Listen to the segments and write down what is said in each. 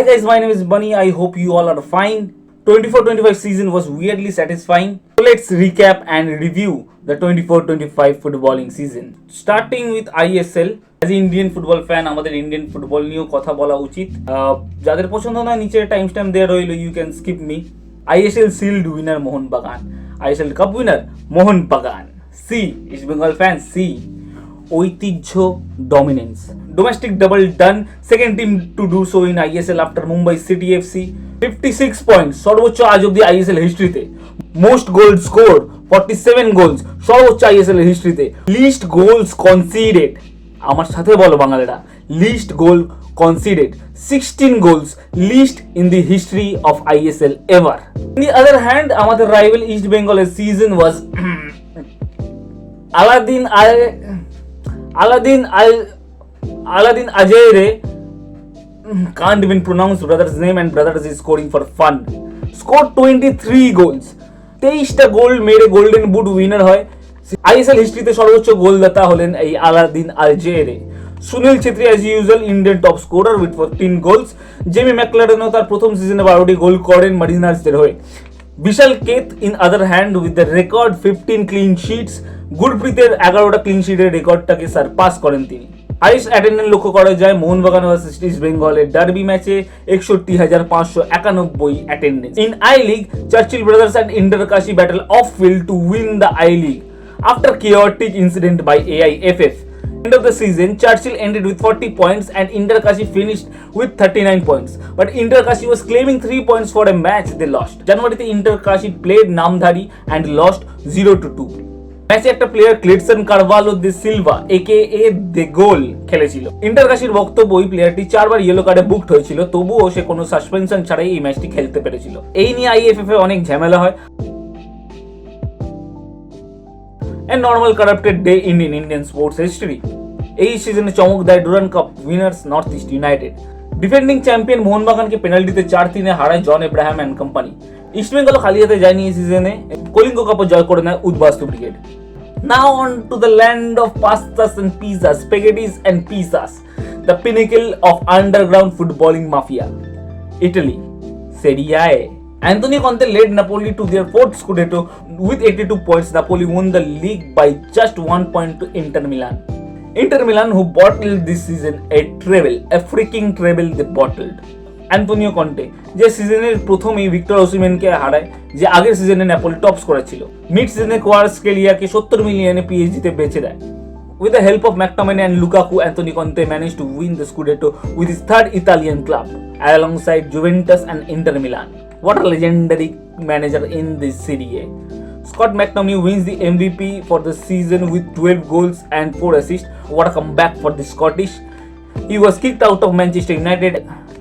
Hi guys, my name is Bunny. I hope you all are fine. 24-25 season was weirdly satisfying. So let's recap and review the 24-25 footballing season. Starting with ISL. As an Indian football fan, আমাদের Indian football নিয়েও কথা বলা উচিত। যাদের পছন্দ না নিচে time stamp দেওয়া রইল, you can skip me. ISL Shield winner Mohun Bagan, ISL Cup winner Mohun Bagan. সি ইস্ট বেঙ্গল ফ্যান, সি ঐতিহ্য dominance, domestic double done, second team to do so in ISL after Mumbai city FC। 56 point, সর্বোচ্চ আজ অব্দি ISL হিস্ট্রিতে। মোস্ট গোল স্কোর 47 গোলস, সর্বোচ্চ ISL হিস্ট্রিতে। Least goals conceded, আমার সাথে বলো বাঙালিরা, least goal conceded 16 goals, least in the history of ISL ever. On the other hand, আমাদের rival East Bengal's season was Aladdin Ajayre, can't even pronounce brother's name, and brothers is scoring for fun. Scored 23 goals, 23টা গোল মেরে golden boot winner হয়। ISL হিস্ট্রিতে সর্বোচ্চ গোলদাতা হলেন এই Alaeddine Ajaraie. Sunil Chhetri as usual Indian top scorer with 14 goals. Jamie ম্যাকলারেনও তার প্রথম সিজনে 12টি গোল করেন মারিনার্সদের হয়ে। Vishal Kaith in other hand with the record 15 clean sheets. গুরপ্রীতের 11টা ক্লিন শিটের রেকর্ডটাকে সারপাস করেন তিনি। হাইস্ট অ্যাটেন্ডেন্স লক্ষ্য করা যায় মোহনবাগান ভার্সেস ইস্ট বেঙ্গলের ডার্বি ম্যাচে 61,591 attendance. In I league, Churchill brothers and Inter Kashi battle of field to win the I league after chaotic incident by AIFF. End of the season, Churchill ended with 40 points and Interkashi finished with 39 points. But Interkashi was claiming 3 points for a match they lost. January Interkashi played Namdhari and lost 0-2. ম্যাচে একটা player ক্লেডসন কারভালো দে Silva aka দে গোল খেলেছিল। ইন্টারকাশির বক্তব্য, ওই প্লেয়ারটি 4বার yellow কার্ডে booked হয়েছিল, তবুও সে কোনো suspension ছাড়াই এই ম্যাচটি খেলতে পেরেছিল। এই নিয়ে IFF এ অনেক ঝামেলা হয়। A normal corrupted day in Indian sports history. এই সিজনে চমক দেয় Durand cup winners North East United. Defending champion মোহনবাগানকে পেনাল্টিতে 4-3 হারায় John Abraham and company. East Bengal খালি হাতে যায়নি এই সিজনে, কলিঙ্গ কাপও জয় করে নেয় উদ্বাস্তু brigade. Now on to the land of pastas and pizzas, spaghettis and pizzas, the pinnacle of underground footballing mafia, Italy, Seria A. Antonio Conte led Napoli to their 4th Scudetto with 82 points. Napoli won the league by just 1 point to Inter Milan. Inter Milan, who bottled this season a freaking treble they bottled. Antonio Conte যে সিজনের প্রথমেই Victor ওসিমেনকে হারায়, যে আগের সিজনে Napoli top scorer ছিল। Mid সিজনে কোয়ারস্কেলিয়াকে 70 মিলিয়নে পিএসজিতে বেচে দেয়। With the help of McTominay and Lukaku, Antonio Conte managed to win the Scudetto with his 3rd Italian club alongside Juventus and Inter Milan. What a legendary manager in this Serie A. Scott McTominay wins the MVP for the season with 12 goals and 4 assists. What a comeback for the Scottish. He was kicked out of Manchester United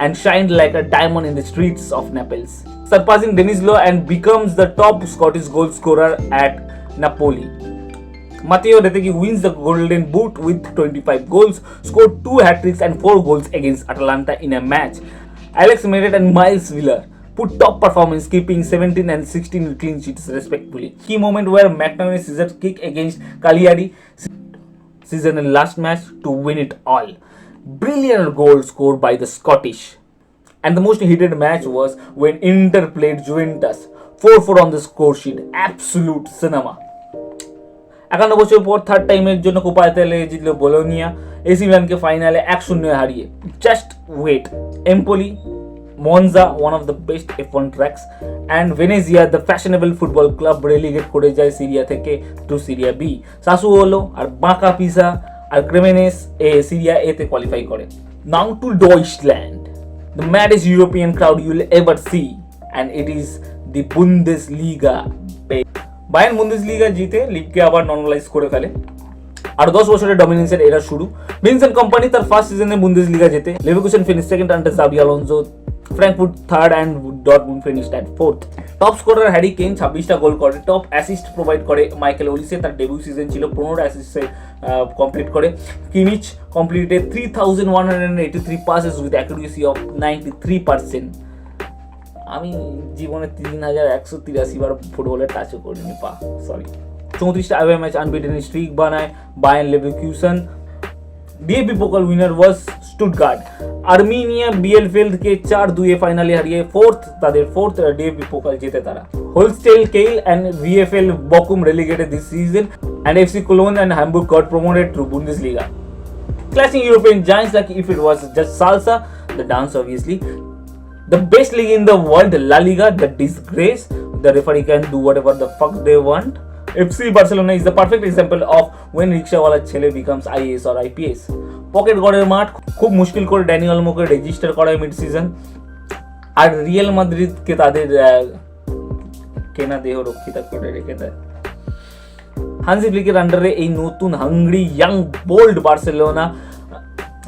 and shined like a diamond in the streets of Naples, surpassing Denis Law and becomes the top Scottish goal scorer at Napoli. Matteo Retegui wins the Golden Boot with 25 goals, scored 2 hat-tricks and 4 goals against Atalanta in a match. Alex Meret and Miles Wheeler put top performance, keeping 17 and 16 clean sheets respectively. Key moment where McTominay scissor kick against Cagliari season in last match to win it all. Brilliant goal scored by the Scottish. And the most heated match was when Inter played Juventus. 4-4 on the score sheet. Absolute cinema. 51 বছর পর third টাইমের জন্য Coppa Italia জিতল Bologna AC মিলানকে ফাইনালে 1-0 হারিয়ে। Just wait, Empoli, Monza, one of the best F1 tracks, and Venezia, the fashionable football club, relegate করে যায় সিরিয়া থেকে টু সিরিয়া বি। সাসুওলো আর বাঁকা পিসা আর ক্রেমেনেস সিরিয়া এ তে কোয়ালিফাই করে। Now to Deutschland, the maddest European crowd you will ever see, and it is the Bundesliga. Bayern Bundesliga জিতে লিগকে আবার normalise করে ফেলে। আর 10 বছরের ডমিনেন্সের এরা শুরু। ভিনসেন্ট কোম্পানি তার ফার্স্ট সিজনে বুন্দেসলিগা জেতে। Leverkusen finish second under Xabi Alonso, Frankfurt 3rd and Dortmund finished at 4th. Top scorer Harry Kane 26টা গোল করে। টপ অ্যাসিস্ট প্রোভাইড করে মাইকেল ওলিসে, তার ডেবিউ সিজন ছিল, 15 অ্যাসিস্টে কমপ্লিট করে। Kimmich completed 3,183 passes with accuracy of 93%. আমি জীবনে 3,183 বার ফুটবলে টাচও করিনি, সরি। 34টা অ্যাওয়ে ম্যাচ আনবিটেন স্ট্রিক বানায় Bayern Leverkusen. DFB Pokal winner was Stuttgart. Arminia বিএলফেলকে 4-2 ফাইনালে হারিয়ে তাদের ফোর্থ ডিএফবি পোকাল জেতে তারা। Holstein Kiel and VfL Bochum relegated this season and FC Cologne and Hamburg got promoted to Bundesliga. Clashing European giants like if it was just salsa, the dance obviously. The best league in the world, La Liga, the disgrace. The referee can do whatever the fuck they want. FC Barcelona is the perfect example of when rickshawala chele becomes IAS or IPS. Pocket গড়ের মাঠ খুব মুশকিল করে Danny অলমোকে register করায় mid season. আর Real মাদ্রিদকে তাদের কেনা দেহ রক্ষিতা করে রেখে দেয়। হানজি ফ্লিকের আন্ডারে এই নতুন hungry young bold Barcelona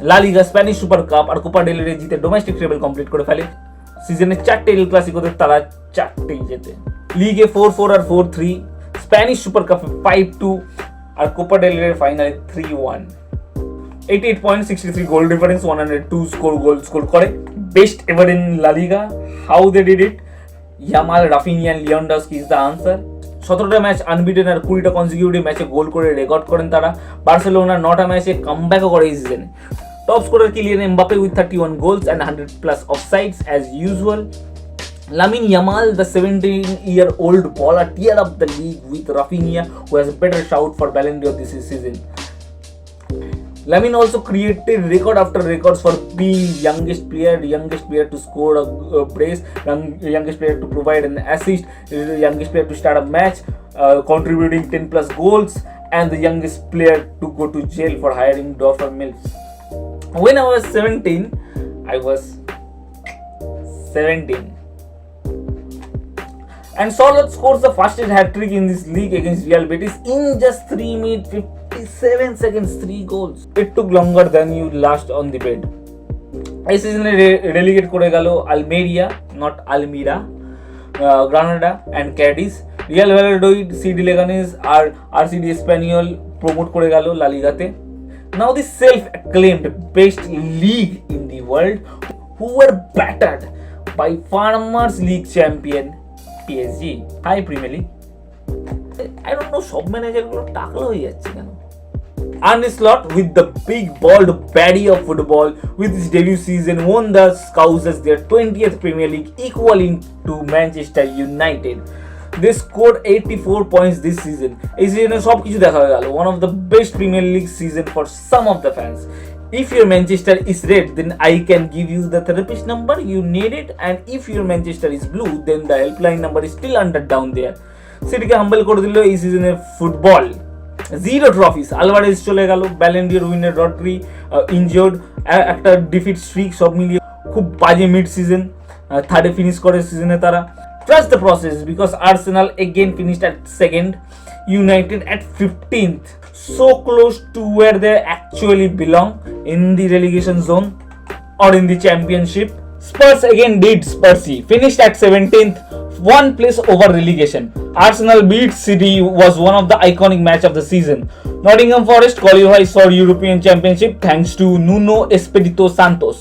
La লিগা, স্প্যানিশ সুপার কাপ আর কোপা ডেল রে জিতে ডোমেস্টিক ট্রেবল কমপ্লিট করে ফেলে। সিজনে 4টে এল ক্লাসিকোতে তারা 4টেই জেতে। লিগে 4-4 আর 4-3, স্প্যানিশ সুপার কাপে 5-2 আর কোপা ডেল রে ফাইনালে 3-1। 88 point, 63 goal difference, 102 goal score করে। Best ever in La Liga. How they did it? Yamal, Raphinha, Lewandowski is the answer. 17টা ম্যাচ আনবিটেন আর 20টা কনজিকিউটিভ ম্যাচে গোল করে রেকর্ড করেন তারা। বার্সেলোনা 9টা ম্যাচে কামব্যাকও করে এই সিজনে। Top scorer Kylian Mbappe with 31 goals and 100+ offsides as usual. Lamine Yamal, the 17-year-old baller, tear up the league with Rafinha, who has a better shout for Ballon d'Or this season. Lamine also created record after records for being youngest player to score a brace, youngest player to provide an assist, youngest player to start a match, contributing 10+ goals, and the youngest player to go to jail for hiring Dorfer Mills. When I was 17, and Solot scores the fastest hat-trick in this league against Real Betis in just 3 minutes 57 seconds, 3 goals. It took longer than you last on the bed. এই সিজনে relegate করে গেল Almeria, not আলমিরা, Granada and Cadiz. Real Valladolid, CD Leganes আর RCD Espanyol promote করে গেল লা লিগাতে। Now the self-acclaimed best league in the world, who were battered by Farmers League champion PSG. Hi Premier League. I don't know, সব ম্যানেজারগুলো টাকলা হয়ে যাচ্ছে কেন? Arne Slot, with the big bald baddie of football, with his debut season won the Scousers their 20th Premier League, equaling to Manchester United. They scored 84 points this season. এই সিজনে সবকিছু দেখা হয়ে গেল। One of the best Premier League season for some of the fans. If your Manchester is red, then I can give you the therapist number, you need it, and if your Manchester is blue, then the helpline number is still under down there. সিটিকে হাম্বল করে দিল এই সিজনের football. 0 trophies, Alvarez চলে গেল, Ballon d'Or winner Rodri injured, একটা defeat Streak, সব মিলিয়ে খুব বাজে মিড সিজন। থার্ডে ফিনিশ করে সিজনে তারা। Trust the process because Arsenal again finished at 2nd, United at 15th, so close to where they actually belong, in the relegation zone or in the championship. Spurs again did Spursy, finished at 17th, 1 place over relegation. Arsenal beat City, was one of the iconic match of the season. Nottingham Forest qualifies for European Championship thanks to Nuno Espirito Santos.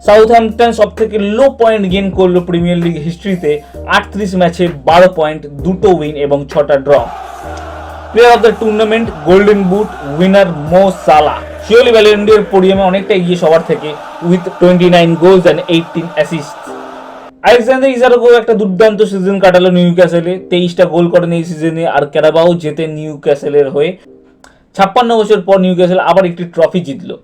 Southampton সব থেকে low point gain করলো Premier League হিস্ট্রিতে, 38 ম্যাচে 12 point, 2টো win এবং 6টা draw. Player of the tournament golden boot winner Mo Salah, surely Ballon d'Or পোডিয়ামে অনেকটা এগিয়ে সবার থেকে, with 29 goals and 18 assist. Alexander ইসাকও একটা দুর্দান্ত সিজন কাটালো নিউক্যাসলে, 23টা গোল করেন এই সিজনে, আর ক্যারাবাও জেতে নিউক্যাসলের হয়ে। 56 বছর পর নিউক্যাসল আবার একটি ট্রফি জিতলো।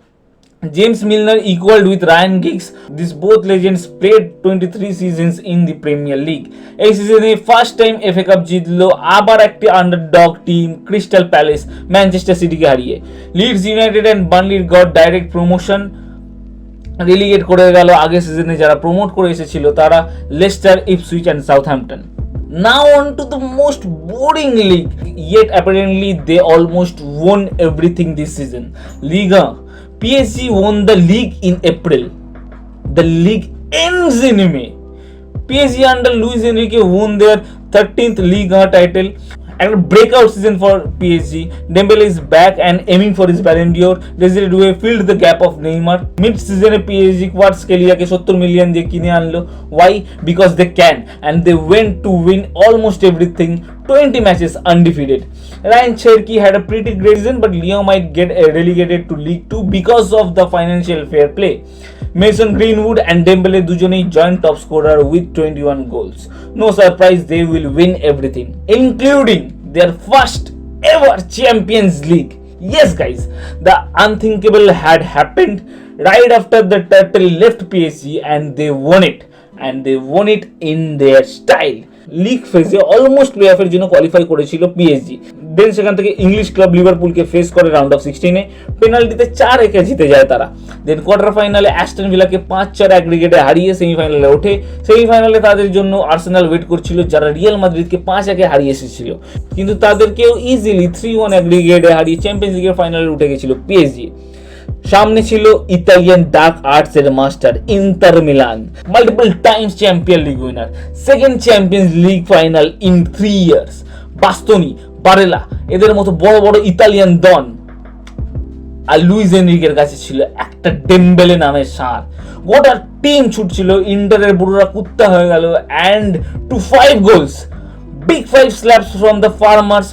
James Milner equaled with Ryan Giggs. These both legends played 23 seasons in the Premier League. এই সিজনে ফার্স্ট টাইম এফএ কাপ জিতলো আবার একটি underdog team, Crystal Palace Manchester সিটিকে হারিয়ে। লিডস ইউনাইটেড অ্যান্ড বার্নলির গট ডাইরেক্ট প্রমোশন, রিলিগেট করে গেল আগের সিজনে যারা প্রমোট করে এসেছিল তারা, Leicester, Ipswich and Southampton. Now on to the most boring league, yet apparently they almost won everything this season. Liga. PSG won the league in April. The league ends in May. PSG under Luis Enrique won their 13th Liga title, and a breakout season for PSG. Dembele is back and aiming for his Ballon d'Or. Desiree Doué filled the gap of Neymar. Mid-season PSG Kvaratskhelia-কে 70 million দিয়ে কিনে আনলো। Why? Because they can, and they went to win almost everything 20 matches undefeated. Ryan Cherky had a pretty great season, but Lyon might get relegated to League 2 because of the financial fair play. Mason Greenwood and Dembele দুজনেই joint top scorer with 21 goals. No surprise, they will win everything, including their first ever Champions League. Yes guys, the unthinkable had happened right after the turtle left PSG and they won it in their style. League ফেজে almost play অফের জন্য qualify করেছিল PSG, দেন সেখান থেকে English club লিভারপুলকে face করে round of 16-এ, পেনাল্টিতে 4-1 জিতে যায় তারা। দেন কোয়ার্টার ফাইনালে অ্যাস্টন ভিলাকে 5-4 অ্যাগ্রিগেটে হারিয়ে সেমিফাইনালে ওঠে। সেমিফাইনালে তাদের জন্য আর্সেনাল ওয়েট করছিল, যারা রিয়াল মাদ্রিদকে 5-1 হারিয়ে এসেছিল, কিন্তু তাদেরকেও ইজিলি 3-1 অ্যাগ্রিগেটে হারিয়ে চ্যাম্পিয়ন্স লিগের ফাইনালে উঠে গেছিল পিএসজি। সামনে ছিল ইতালিয়ান ডার্ক আর্টস এর master inter Milan, multiple Times champion league winner, second champions league final in 3 years. বাস্তনি, বারেলা এদের মতো বড় বড় ইতালিয়ান ডন আর লুইস এনরিকের কাছে ছিল একটা ডেম্বেলে নামের ষাঁড়। গোটা টিম ছুটছিল, ইন্টারের বুড়োরা কুত্তা হয়ে গেল, and two 5 goals, big 5 slaps from the farmers,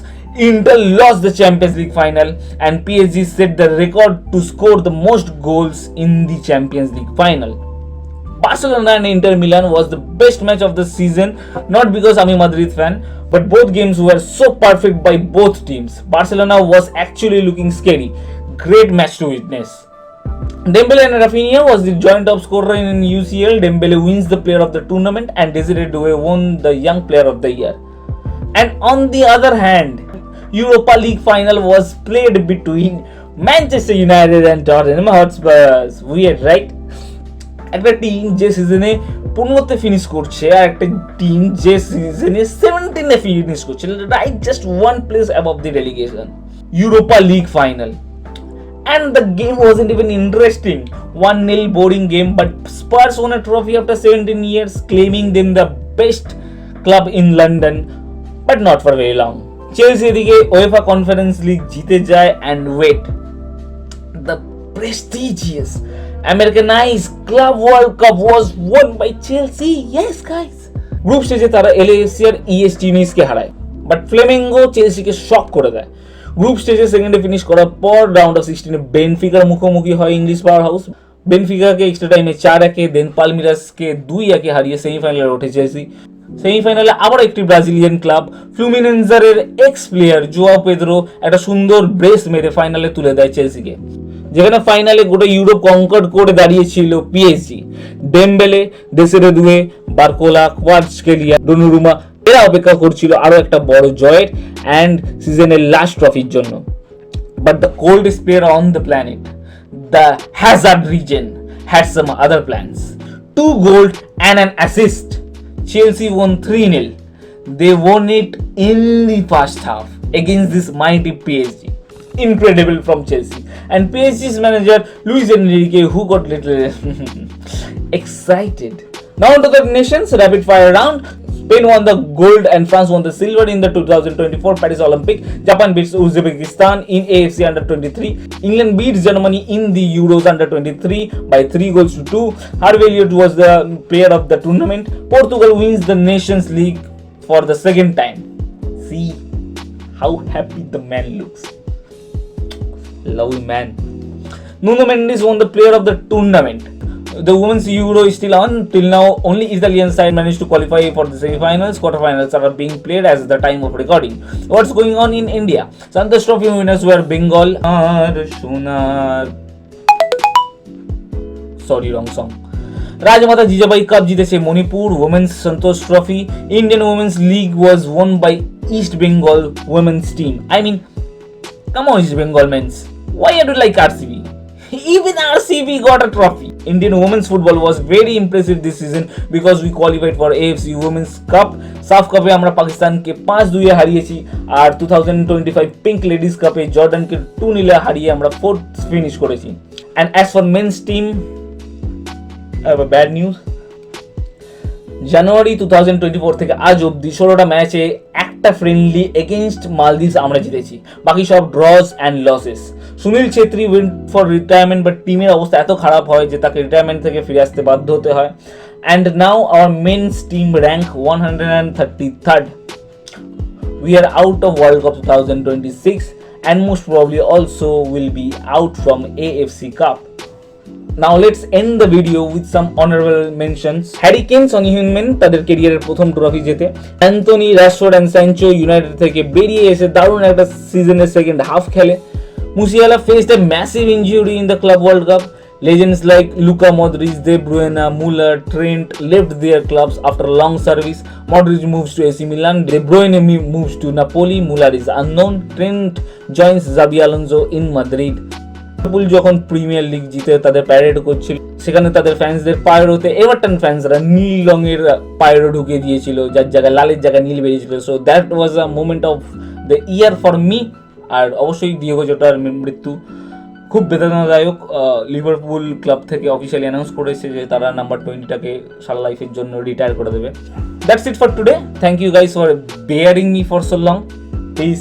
Inter lost the Champions League final and PSG set the record to score the most goals in the Champions League final. Barcelona and Inter Milan was the best match of the season, not because I'm a Madrid fan, but both games were so perfect by both teams. Barcelona was actually looking scary. Great match to witness. Dembele and Rafinha was the joint top scorer in UCL. Dembele wins the player of the tournament and Desiree Doué won the young player of the year. And on the other hand, Europa League final was played between Manchester United and Tottenham Hotspurs. Weird, right? একটা team যে সিজনে 15তে finish করছে আর একটা team যে সিজনে 17তে finish করছে, right, just one place above the relegation. Europa league final, and the game wasn't even interesting. 1-0 boring game, but Spurs won a trophy after 17 years, claiming them the best club in London, but not for very long. Chelsea এদিকে UEFA Conference League জিতে যায়, and wait, the prestigious Americanized Club World Cup was won by Chelsea. Yes guys, group স্টেজে তারা LAFC আর ES টিউনিসকে হারায়, but Flamengo চেলসিকে শক করে দেয়। Group স্টেজে সেকেন্ডে ফিনিশ করার পর রাউন্ড অফ 16-এ বেনফিকার মুখোমুখি হয় ইংলিশ পাওয়ার হাউস। বেনফিকাকে এক্সট্রা টাইমে 4-1, দেন পালমিরাসকে 2-1 হারিয়ে সেমিফাইনালে ওঠে চেলসি। সেমিফাইনালে আবার একটি ব্রাজিলিয়ান ক্লাব ফ্লুমিনেন্জারের এক্স প্লেয়ার জোয়াও পেদ্রো একটা সুন্দর ব্রেস মেরে ফাইনালে তুলে দেয় চেলসিকে, যেখানে ফাইনালে গোটা ইউরোপ কনকার্ড করে দাঁড়িয়েছিল পিএসজি। ডেম্বেলে, দেসিরে দুয়ে, বারকোলা, কোয়ার্টজকেলিয়া, ডোনোরুমা এরা অপেক্ষা করছিল আরো একটা বড় জয়ের অ্যান্ড সিজনের লাস্ট ট্রফির জন্য। But the coldest player on the planet, the Hazard reason, had some other plans. 2 goals and an assist. Chelsea won 3-0. They won it in the first half against this mighty PSG. Incredible from Chelsea. And PSG's manager Luis Enrique, who got little excited. Now to the nations rapid fire round. Spain won the gold and France won the silver in the 2024 Paris Olympic. Japan beats Uzbekistan in AFC Under-23. England beats Germany in the Euros Under-23 by 3-2. Harvey Elliott was the player of the tournament. Portugal wins the Nations League for the second time. See how happy the man looks. Lovely man. Nuno Mendes won the player of the tournament. The women's Euro is still on. Till now, only Italian side managed to qualify for the semi-finals. Quarterfinals are being played as the time of recording. What's going on in India? Santosh Trophy winners were Bengal. Sorry, wrong song. Rajmata Jijabai Cup জিতেছে Manipur. Women's Santosh Trophy. Indian Women's League was won by East Bengal women's team. I mean, come on, East Bengal men's. Why you do like RCB? Even RCB got a trophy. Indian women's football was very impressive this season because we qualified for AFC Women's Cup. সাফ কাপে আমরা পাকিস্তানকে 5-2 হারিয়েছি, আর 2025 pink ladies কাপে জর্ডানকে 2-0 হারিয়ে আমরা 4th finish করেছি। And as for men's team, I have a bad news. জানুয়ারি 2024 থেকে আজ অবধি 16টা ম্যাচে একটা ফ্রেন্ডলি এগেইনস্ট মালদ্বীপস আমরা জিতেছি, বাকি সব draws and losses. Sunil Chhetri went for retirement, but টিমের অবস্থা এত খারাপ হয় যে তাকে রিটায়ারমেন্ট থেকে ফিরে আসতে বাধ্য হতে হয়। And now our men's team rank 133rd. We are out of World Cup 2026 and most probably also will be out from AFC Cup. Now let's end the video with some honorable mentions. Harry Kane, Son Heung-min তাদের ক্যারিয়ারের প্রথম trophy জেতে। Anthony, Rashford and Sancho United থেকে বেরিয়ে এসে দারুণ একটা সিজনের সেকেন্ড হাফ খেলে। Musiala faced a massive injury in the Club World Cup. Legends like Luka Modric, De Bruyne, Muller, Trent left their clubs after long service. Modric moves to AC Milan, De Bruyne moves to Napoli, Muller is unknown, Trent joins Xabi Alonso in Madrid. Liverpool যখন premier league জিতে তাদের parade করছিল, সেখানে তাদের ফ্যান্সদের পায়রোতে Everton ফ্যান্সরা নীল রঙের পায়রো ঢুকিয়ে দিয়েছিল, যার জায়গায় লালের জায়গায় নীল বেরিয়েছিল। So that was a moment of the year for me. আর অবশ্যই ডিয়েগো জোটার মৃত্যু খুব বেদনাদায়ক। লিভারপুল ক্লাব থেকে অফিসিয়ালি অ্যানাউন্স করেছে যে তারা নাম্বার 20টাকে সারা লাইফের জন্য রিটায়ার করে দেবে। That's it for today. Thank you guys for bearing me for so long. Piece.